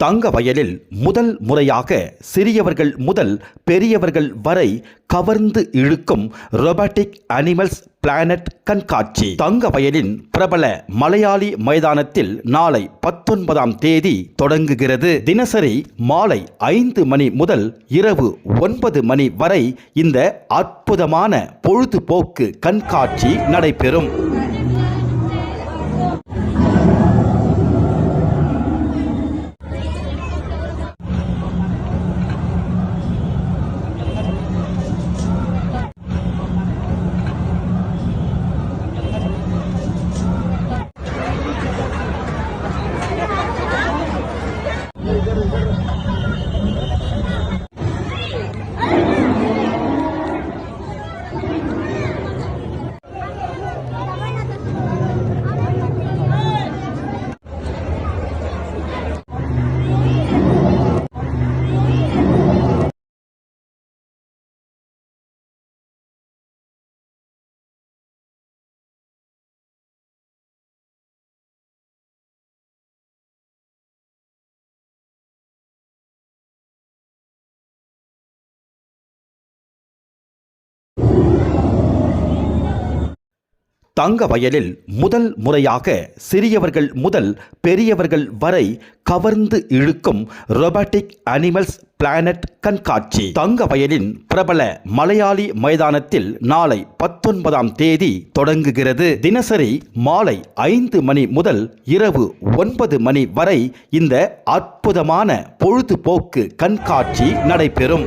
தங்க வயலில் முதல் முறையாக சிறியவர்கள் முதல் பெரியவர்கள் வரை கவர்ந்து இழுக்கும் ரோபாட்டிக் அனிமல்ஸ் பிளானட் கண்காட்சி தங்க வயலின் பிரபல மலையாளி மைதானத்தில் நாளை 19ஆம் தேதி தொடங்குகிறது. தினசரி மாலை 5 மணி முதல் இரவு 9 மணி வரை இந்த அற்புதமான பொழுதுபோக்கு கண்காட்சி நடைபெறும். தங்க வயலில் முதல் முறையாக சிறியவர்கள் முதல் பெரியவர்கள் வரை கவர்ந்து இழுக்கும் ரோபாட்டிக் அனிமல்ஸ் பிளானட் கண்காட்சி தங்க வயலின் பிரபல மலையாளி மைதானத்தில் நாளை 19ஆம் தேதி தொடங்குகிறது. தினசரி மாலை 5 மணி முதல் இரவு 9 மணி வரை இந்த அற்புதமான பொழுதுபோக்கு கண்காட்சி நடைபெறும்.